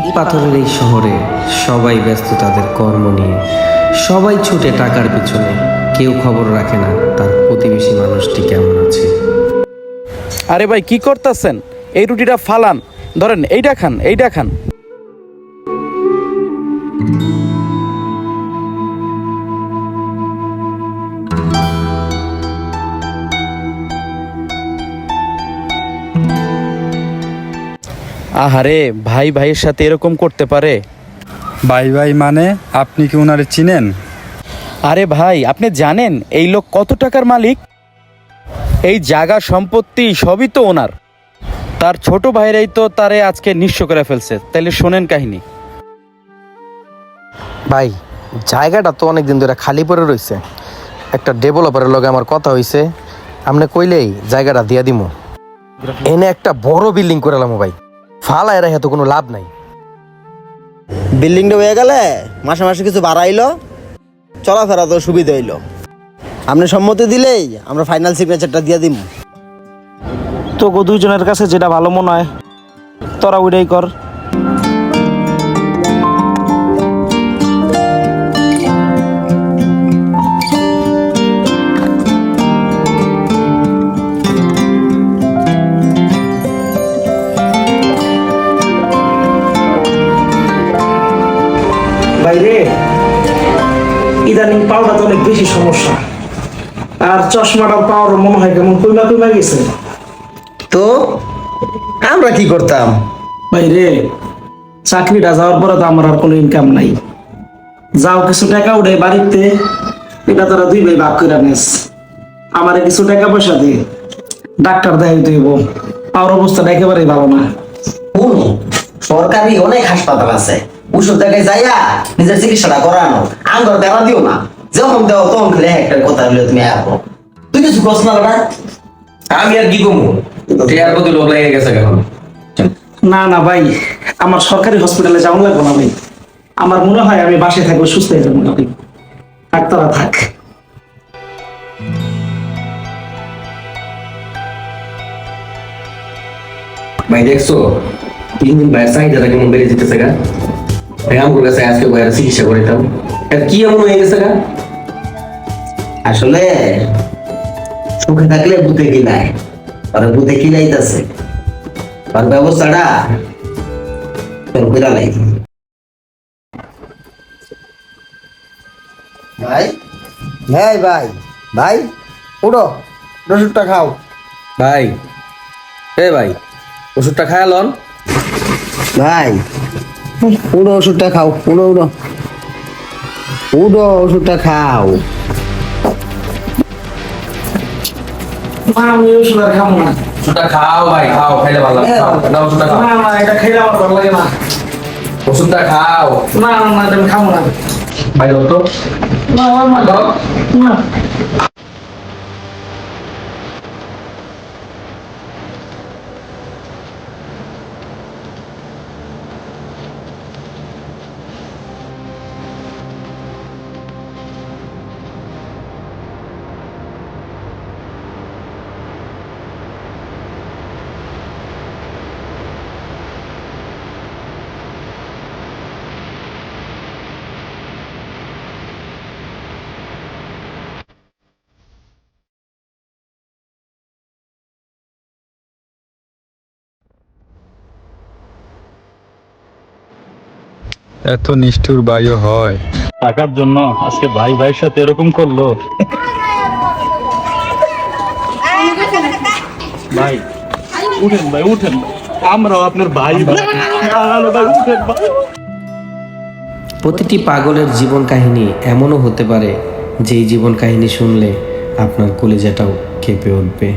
ইট পাথরের এই শহরে সবাই ব্যস্ত তাদের কর্ম নিয়ে, সবাই ছুটে টাকার পিছনে, কেউ খবর রাখে না তার প্রতিবেশী মানুষটি কেমন আছে। আরে ভাই কি করতেছেন? এই রুটিটা ফালান, ধরেন এইটা খান, এইটা খান। আহারে, ভাই ভাইয়ের সাথে এরকম করতে পারে? ভাই ভাই মানে আপনি কি ওনারে চিনেন? আরে ভাই, আপনি জানেন এই লোক কত টাকার মালিক? এই জায়গা সম্পত্তি সবই তো ওনার। তার ছোট ভাইরাই তো তারে আজকে নিঃস্ব করে ফেলছে। তাইলে শোনেন কাহিনী। ভাই, জায়গাটা তো অনেক দিন ধরে খালি পড়ে রয়েছে। একটা ডেভেলপারের লগে আমার কথা হয়েছে, আপনি কইলেই জায়গাটা দিয়া দিমু। এনে একটা বড় বিল্ডিং করালাম ভাই, ফালায় রেখে তো কোনো লাভ নাই। বিল্ডিংটা হয়ে গেলে মাসে মাসে কিছু বাড়াইলো, চলাফেরা তো সুবিধা হইলো। আপনি সম্মতি দিলেই আমরা ফাইনাল সিগনেচারটা দিয়ে দিব। তো দুইজনের কাছে যেটা ভালো মনে হয় তোরা ওইটাই কর। বাইরে ইদানিং পাওয়াটা তো অনেক বেশি সমস্যা, আর চশমাটা পাওয়ার মনে হয় কেমন কইমা কইমা গেছে। তো আমরা কি করতাম? বাইরে চাকরিটা যাওয়ার পরে তো আমার আর কোনো ইনকাম নাই। যাও কিছু টাকা উঠে বাড়িতে, এটা তোরা দুই ভাই ভাগ করে নিস। আমারে কিছু টাকা পয়সা দিয়ে ডাক্তার দেখাইতে হইব, পাওয়ার অবস্থাটা একেবারেই ভালো না। সরকারি অনেক হাসপাতাল আছে, ওষুধ দেখায় যাইয়া নিজের চিকিৎসাটা করানো। আঙ্গর বেড়া দিও না, যখন দেও তখন খেলে একটা কথা হইলে তুমি আসো। তুই কিছু প্রশ্ন না? আমি আর কি কমু, টিয়ার প্রতি লোক লেগে গেছে এখন। না না ভাই, আমার সরকারি হসপিটালে যাওয়া লাগবো না ভাই। আমার মনে হয় আমি বাসায় থাকবো, সুস্থ হয়ে যাবো না ভাই। থাক তোরা থাক। ভাই দেখছো তিন দিন ভাইয়ের চাহিদাটা কেমন বেড়ে যেতেছে গা। ভাই আমার কাছে আজকে ভাইয়ের চিকিৎসা করিতাম, আর কি এমন হয়ে গেছে গা। আসলে সুখে থাকলে বুতে কিনায়, আর বুতে কিনাইতেছে, আর ব্যবস্থাটা তোর কইরা নাই। ভাই ভাই ভাই ভাই উঠো, ওষুধটা খাও। ভাই এ ভাই, ওষুধটা খায়ালন। ভাই উঠো, ওষুধটা খাও। উঠো উঠো উঠো, ওষুধটা খাও। মা, আমি ওষুধ আর খাবো না। ওষুধটা খাও ভাই, খাও, খাইলে ভালো লাগে। খাও, নাও ওষুধটা খাও। না না, এটা খাইলে আমার ভালো লাগে না। ওষুধটা খাও। না না, এটা আমি খাবো না। ভাই তো না না না। এত নিষ্ঠুর ভাইও হয়? টাকার জন্য আজকে ভাই ভাইয়ের সাথে এরকম করলো। ভাই উঠেন, ভাই উঠেন, আমরাও আপনার ভাই ভাই। উঠেন ভাই। প্রতিটি পাগলের জীবন কাহিনী এমনও হতে পারে যে এই জীবন কাহিনী শুনলে আপনার কলিজাটাও কেঁপে উঠবে।